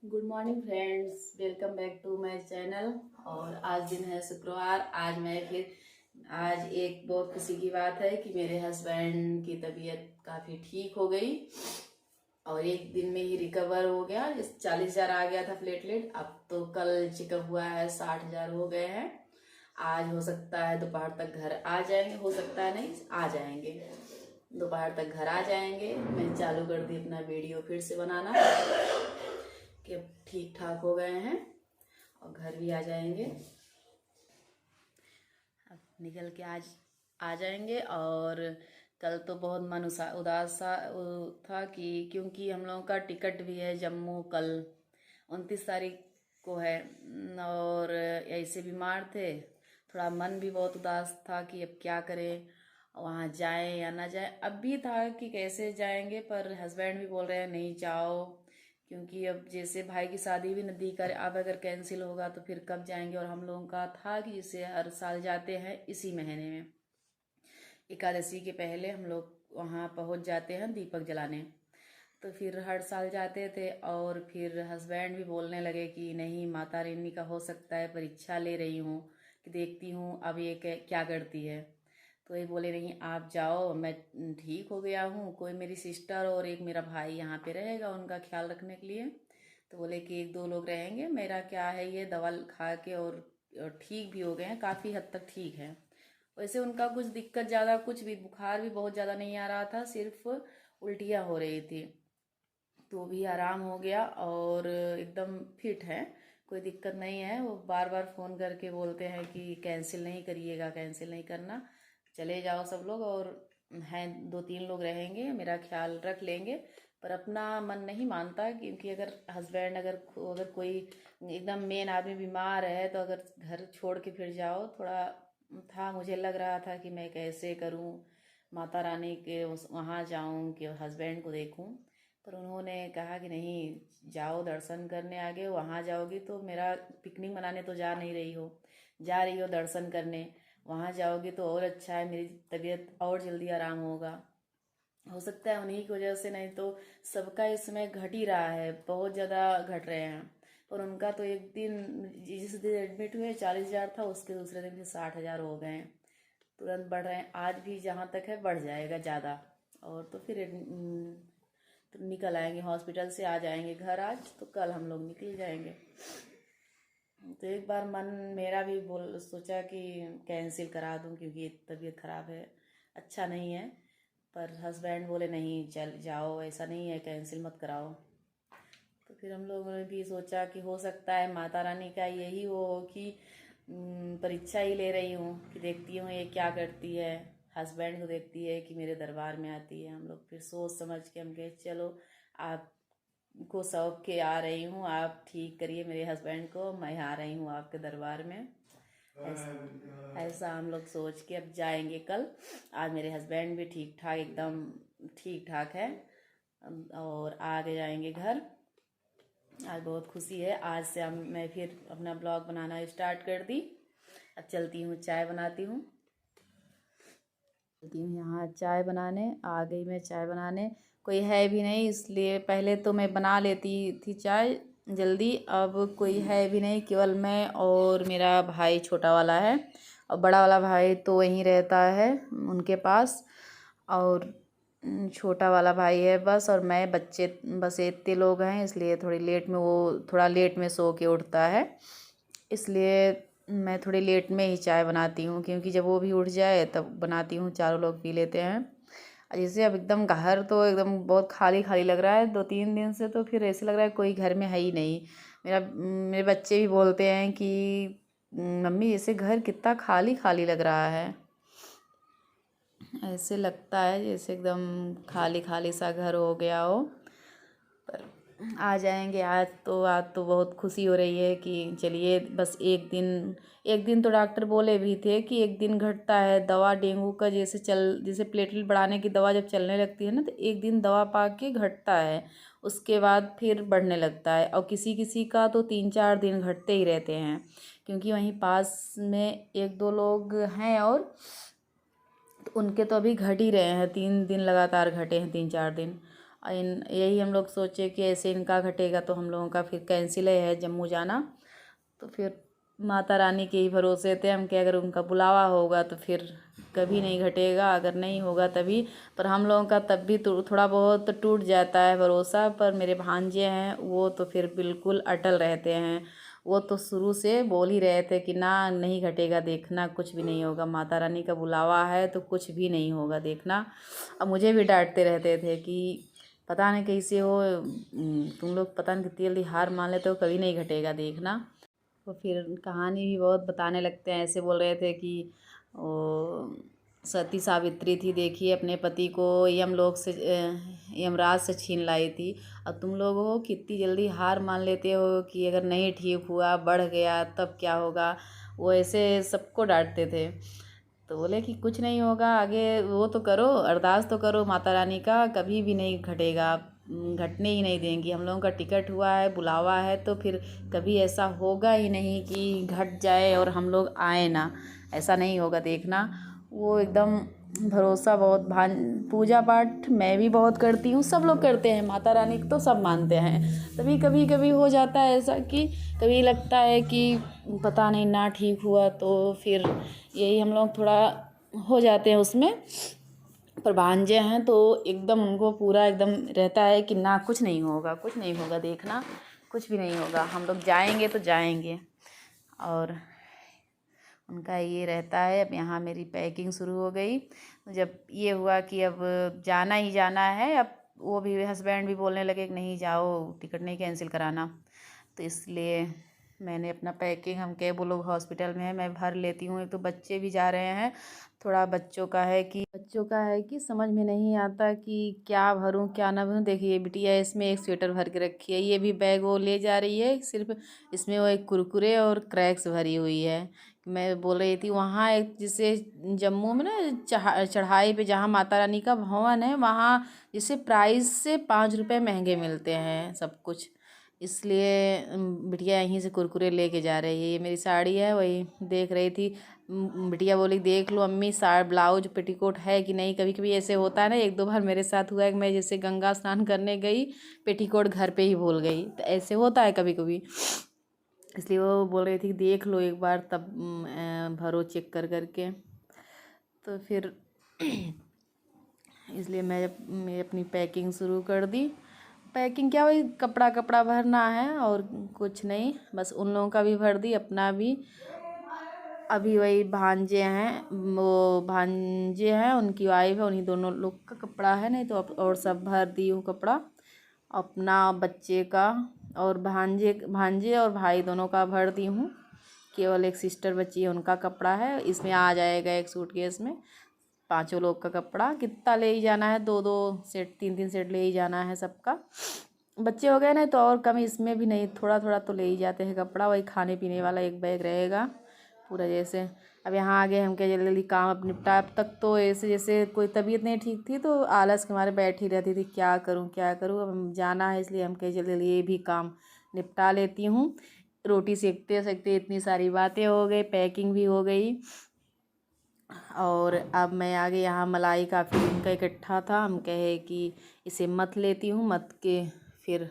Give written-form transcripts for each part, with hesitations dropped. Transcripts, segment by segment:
Good morning friends, welcome back to my channel. और आज दिन है शुक्रवार। आज एक बहुत खुशी की बात है कि मेरे हस्बैंड की तबीयत काफ़ी ठीक हो गई और एक दिन में ही रिकवर हो गया। 40,000 आ गया था प्लेटलेट, अब तो कल चेकअप हुआ है 60,000 हो गए हैं। आज हो सकता है दोपहर तक घर आ जाएंगे, हो सकता है नहीं आ जाएंगे, दोपहर तक घर आ जाएंगे। मैं चालू कर दी अपना वीडियो फिर से बनाना कि अब ठीक ठाक हो गए हैं और घर भी आ जाएंगे। अब निकल के आज आ जाएंगे। और कल तो बहुत मन उदास सा था कि क्योंकि हम लोगों का टिकट भी है जम्मू, कल 29 तारीख को है। और ऐसे बीमार थे, थोड़ा मन भी बहुत उदास था कि अब क्या करें, वहाँ जाएं या ना जाएं। अब भी था कि कैसे जाएंगे, पर हस्बैंड भी बोल रहे हैं नहीं जाओ, क्योंकि अब जैसे भाई की शादी भी नज़दीक कर, अब अगर कैंसिल होगा तो फिर कब जाएंगे। और हम लोगों का था कि जैसे हर साल जाते हैं इसी महीने में, एकादशी के पहले हम लोग वहाँ पहुँच जाते हैं दीपक जलाने। तो फिर हर साल जाते थे। और फिर हस्बैंड भी बोलने लगे कि नहीं, माता रानी का हो सकता है, परीक्षा ले रही हूँ कि देखती हूँ अब ये क्या करती है। तो ये बोले नहीं आप जाओ, मैं ठीक हो गया हूँ, कोई मेरी सिस्टर और एक मेरा भाई यहाँ पे रहेगा उनका ख्याल रखने के लिए। तो बोले कि एक दो लोग रहेंगे, मेरा क्या है, ये दवा खा के और ठीक भी हो गए हैं, काफ़ी हद तक ठीक है। वैसे उनका कुछ दिक्कत ज़्यादा कुछ भी, बुखार भी बहुत ज़्यादा नहीं आ रहा था, सिर्फ उल्टियाँ हो रही थी। तो भी आराम हो गया और एकदम फिट है, कोई दिक्कत नहीं है। वो बार बार फ़ोन करके बोलते हैं कि कैंसिल नहीं करिएगा, कैंसिल नहीं करना, चले जाओ सब लोग। और हैं दो तीन लोग रहेंगे, मेरा ख्याल रख लेंगे। पर अपना मन नहीं मानता, क्योंकि अगर हस्बैंड अगर कोई एकदम मेन आदमी बीमार है तो अगर घर छोड़ के फिर जाओ, थोड़ा था, मुझे लग रहा था कि मैं कैसे करूं, माता रानी के वहाँ जाऊं कि हस्बैंड को देखूं। पर उन्होंने कहा कि नहीं जाओ, दर्शन करने आगे, वहाँ जाओगी तो मेरा पिकनिक मनाने तो जा नहीं रही हो, जा रही हो दर्शन करने, वहाँ जाओगी तो और अच्छा है, मेरी तबीयत और जल्दी आराम होगा। हो सकता है उन्हीं की वजह से, नहीं तो सबका इस समय घट ही रहा है, बहुत ज़्यादा घट रहे हैं। और उनका तो एक दिन जिस दिन एडमिट हुए 40,000 था, उसके दूसरे दिन फिर 60,000 हो गए हैं, तुरंत बढ़ रहे हैं। आज भी जहाँ तक है बढ़ जाएगा ज़्यादा। और तो फिर तो निकल आएंगे हॉस्पिटल से, आ जाएंगे घर आज, तो कल हम लोग निकल जाएंगे। तो एक बार मन मेरा भी बोल सोचा कि कैंसिल करा दूं, क्योंकि तबीयत ख़राब है, अच्छा नहीं है। पर हस्बैंड बोले नहीं चल जाओ, ऐसा नहीं है, कैंसिल मत कराओ। तो फिर हम लोगों ने भी सोचा कि हो सकता है माता रानी का यही हो कि परीक्षा ही ले रही हूँ कि देखती हूँ ये क्या करती है, हस्बैंड को देखती है कि मेरे दरबार में आती है। हम लोग फिर सोच समझ के हम कहे चलो, आपको शौक के आ रही हूँ, आप ठीक करिए मेरे हस्बैंड को, मैं आ रही हूँ आपके दरबार में। ऐसा हम लोग सोच के अब जाएंगे कल। आज मेरे हस्बैंड भी ठीक ठाक, एकदम ठीक ठाक है। और आगे जाएंगे घर। आज बहुत खुशी है, आज से मैं फिर अपना ब्लॉग बनाना स्टार्ट कर दी। अब चलती हूँ चाय बनाती हूँ, चलती हूँ यहाँ चाय बनाने, आ गई मैं चाय बनाने। कोई है भी नहीं, इसलिए पहले तो मैं बना लेती थी चाय जल्दी, अब कोई है भी नहीं, केवल मैं और मेरा भाई छोटा वाला है। और बड़ा वाला भाई तो वहीं रहता है उनके पास, और छोटा वाला भाई है बस, और मैं, बच्चे बस इतने लोग हैं, इसलिए थोड़ी लेट में, वो थोड़ा लेट में सो के उठता है, इसलिए मैं थोड़ी लेट में ही चाय बनाती हूँ, क्योंकि जब वो भी उठ जाए तब बनाती हूँ, चारों लोग पी लेते हैं। जैसे अब एकदम घर तो एकदम बहुत खाली खाली लग रहा है, 2-3 दिन से तो फिर ऐसे लग रहा है कोई घर में है ही नहीं। मेरे बच्चे भी बोलते हैं कि मम्मी जैसे घर कितना खाली खाली लग रहा है, ऐसे लगता है जैसे एकदम खाली खाली सा घर हो गया हो। पर आ जाएंगे आज तो बहुत खुशी हो रही है कि चलिए बस एक दिन तो डॉक्टर बोले भी थे कि एक दिन घटता है, दवा डेंगू का जैसे प्लेटलेट बढ़ाने की दवा जब चलने लगती है ना, तो एक दिन दवा पा के घटता है, उसके बाद फिर बढ़ने लगता है। और किसी किसी का तो 3-4 दिन घटते ही रहते हैं, क्योंकि वहीं पास में एक दो लोग हैं, और तो उनके तो अभी घट ही रहे हैं, 3 दिन लगातार घटे हैं, 3-4 दिन। यही हम लोग सोचे कि ऐसे इनका घटेगा तो हम लोगों का फिर कैंसिल है जम्मू जाना। तो फिर माता रानी के ही भरोसे थे हम कि अगर उनका बुलावा होगा तो फिर कभी नहीं घटेगा, अगर नहीं होगा तभी। पर हम लोगों का तब भी थोड़ा बहुत टूट जाता है भरोसा। पर मेरे भांजे हैं वो तो फिर बिल्कुल अटल रहते हैं। वो तो शुरू से बोल ही रहे थे कि ना नहीं घटेगा, देखना कुछ भी नहीं होगा, माता रानी का बुलावा है तो कुछ भी नहीं होगा, देखना। अब मुझे भी डांटते रहते थे कि पता नहीं कैसे हो, तुम लोग पता नहीं कितनी जल्दी हार मान लेते हो, कभी नहीं घटेगा, देखना। तो फिर कहानी भी बहुत बताने लगते हैं। ऐसे बोल रहे थे कि वो सती सावित्री थी, देखिए अपने पति को यमलोक से यमराज से छीन लाई थी। अब तुम लोग हो कितनी जल्दी हार मान लेते हो कि अगर नहीं ठीक हुआ, बढ़ गया तब क्या होगा। वो ऐसे सबको डांटते थे। तो बोले कि कुछ नहीं होगा, आगे वो तो करो, अरदास तो करो माता रानी का, कभी भी नहीं घटेगा, घटने ही नहीं देंगी। हम लोगों का टिकट हुआ है, बुलावा है, तो फिर कभी ऐसा होगा ही नहीं कि घट जाए और हम लोग आए ना, ऐसा नहीं होगा, देखना। वो एकदम भरोसा बहुत भान पूजा पाठ मैं भी बहुत करती हूँ, सब लोग करते हैं, माता रानी को तो सब मानते हैं। तभी कभी कभी हो जाता है ऐसा कि कभी लगता है कि पता नहीं ना ठीक हुआ, तो फिर यही हम लोग थोड़ा हो जाते हैं उसमें। पर भांजे हैं तो एकदम उनको पूरा एकदम रहता है कि ना कुछ नहीं होगा, कुछ नहीं होगा, देखना कुछ भी नहीं होगा, हम लोग जाएंगे तो जाएंगे। और उनका ये रहता है। अब यहाँ मेरी पैकिंग शुरू हो गई। जब ये हुआ कि अब जाना ही जाना है, अब वो भी हस्बैंड भी बोलने लगे कि नहीं जाओ, टिकट नहीं कैंसिल कराना। तो इसलिए मैंने अपना पैकिंग, हम कहे वो लोग हॉस्पिटल में है, मैं भर लेती हूँ। एक तो बच्चे भी जा रहे हैं, थोड़ा बच्चों का है कि समझ में नहीं आता कि क्या भरूं क्या ना भरूं। देखिए बिटिया इसमें एक स्वेटर भर के रखी है, ये भी बैग वो ले जा रही है, सिर्फ इसमें वो एक कुरकुरे और क्रैक्स भरी हुई है। मैं बोल रही थी वहाँ एक जिसे जम्मू में ना चढ़ाई पे जहाँ माता रानी का भवन है, वहाँ जिसे प्राइस से 5 रुपए महंगे मिलते हैं सब कुछ। इसलिए बिटिया यहीं से कुरकुरे लेके जा रही है। ये मेरी साड़ी है, वही देख रही थी। बिटिया बोली देख लो अम्मी साड़ ब्लाउज पेटीकोट है कि नहीं। कभी कभी ऐसे होता है ना, एक दो बार मेरे साथ हुआ है कि मैं जैसे गंगा स्नान करने गई, पेटीकोट घर पे ही भूल गई, तो ऐसे होता है कभी कभी। इसलिए वो बोल रही थी देख लो एक बार, तब भरो चेक कर करके। तो फिर इसलिए मैं अपनी पैकिंग शुरू कर दी। पैकिंग क्या, वही कपड़ा कपड़ा भरना है और कुछ नहीं, बस उन लोगों का भी भर दी, अपना भी। अभी वही भांजे हैं, वो भांजे हैं उनकी वाइफ है, उन्हीं दोनों लोग का कपड़ा है, नहीं तो और सब भर दी हूँ कपड़ा अपना, बच्चे का और भांजे भांजे और भाई दोनों का भर दी हूँ। केवल एक सिस्टर बच्ची है, उनका कपड़ा है, इसमें आ जाएगा एक सूटकेस में। पांचों लोग का कपड़ा कितना ले ही जाना है, 2-2 सेट 3-3 सेट ले ही जाना है सबका। बच्चे हो गए ना तो और कम, इसमें भी नहीं, थोड़ा थोड़ा तो ले ही जाते हैं कपड़ा। वही खाने पीने वाला एक बैग रहेगा पूरा जैसे। अब यहाँ आगे हम क्या जल्दी जल्दी काम अब निपटा। अब तक तो ऐसे जैसे कोई तबीयत नहीं ठीक थी तो आलस के मारे बैठी रहती थी, क्या करूँ क्या करूँ। अब जाना है इसलिए हम कहे जल्दी जल्दी ये भी काम निपटा लेती हूँ। रोटी सेकते सेकते इतनी सारी बातें हो गई, पैकिंग भी हो गई। और अब मैं आगे यहाँ मलाई काफ़ी दिन का इकट्ठा था, हम कहे कि इसे मत लेती हूँ, मत के फिर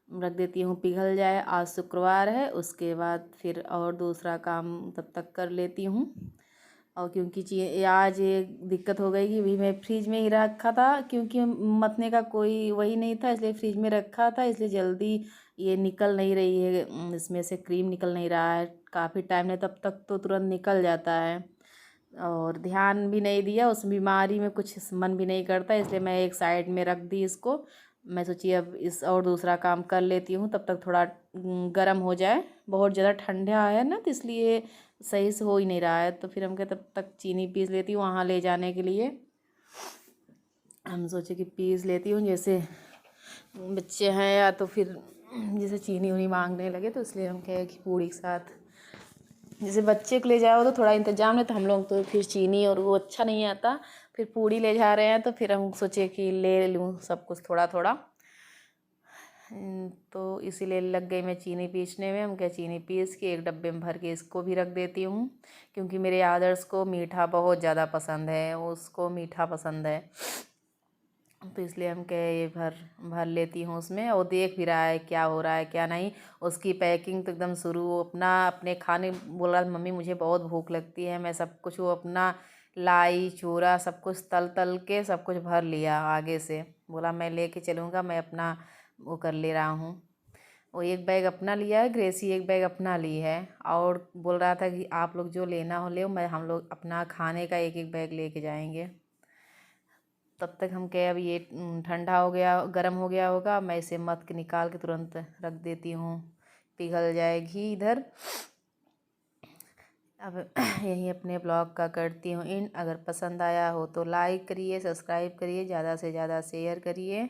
रख देती हूँ पिघल जाए। आज शुक्रवार है, उसके बाद फिर और दूसरा काम तब तक कर लेती हूँ। और क्योंकि आज ये दिक्कत हो गई कि भी मैं फ्रिज में ही रखा था, क्योंकि मतने का कोई वही नहीं था, इसलिए फ्रिज में रखा था, इसलिए जल्दी ये निकल नहीं रही है, इसमें से क्रीम निकल नहीं रहा है। काफ़ी टाइम नहीं, तब तक तो तुरंत निकल जाता है। और ध्यान भी नहीं दिया, उस बीमारी में कुछ मन भी नहीं करता, इसलिए मैं एक साइड में रख दी इसको। मैं सोची अब इस और दूसरा काम कर लेती हूँ, तब तक थोड़ा गर्म हो जाए। बहुत ज़्यादा ठंडा है ना, तो इसलिए सही से हो ही नहीं रहा है। तो फिर हम कहे तब तक चीनी पीस लेती हूँ वहाँ ले जाने के लिए। हम सोचे कि पीस लेती हूँ, जैसे बच्चे हैं या तो फिर जैसे चीनी उनी मांगने लगे, तो इसलिए हम कहे कि पूड़ी के साथ जैसे बच्चे को ले जाओ तो थोड़ा इंतजाम नहीं, तो हम लोग तो फिर चीनी और वो अच्छा नहीं आता। फिर पूड़ी ले जा रहे हैं तो फिर हम सोचे कि ले लूँ सब कुछ थोड़ा थोड़ा। तो इसीलिए लग गई मैं चीनी पीसने में। हम क्या चीनी पीस के एक डब्बे में भर के इसको भी रख देती हूँ, क्योंकि मेरे आदर्श को मीठा बहुत ज़्यादा पसंद है, उसको मीठा पसंद है। तो इसलिए हम कहे ये भर भर लेती हूँ उसमें। और देख भी रहा है क्या हो रहा है क्या नहीं। उसकी पैकिंग तो एकदम शुरू, वो अपना अपने खाने बोला मम्मी मुझे बहुत भूख लगती है, मैं सब कुछ वो अपना लाई चूरा सब कुछ तल तल के सब कुछ भर लिया आगे से। बोला मैं लेके चलूँगा, मैं अपना वो कर ले रहा हूँ। वो एक बैग अपना लिया है, ग्रेसी एक बैग अपना ली है। और बोल रहा था कि आप लोग जो लेना हो ले, मैं हम लोग अपना खाने का एक एक बैग लेके जाएंगे। तब तक हम कहे अब ये ठंडा हो गया गर्म हो गया होगा, मैं इसे मत के निकाल के तुरंत रख देती हूँ, पिघल जाएगी इधर। अब यही अपने ब्लॉग का करती हूँ इन। अगर पसंद आया हो तो लाइक करिए, सब्सक्राइब करिए, ज़्यादा से ज़्यादा शेयर करिए।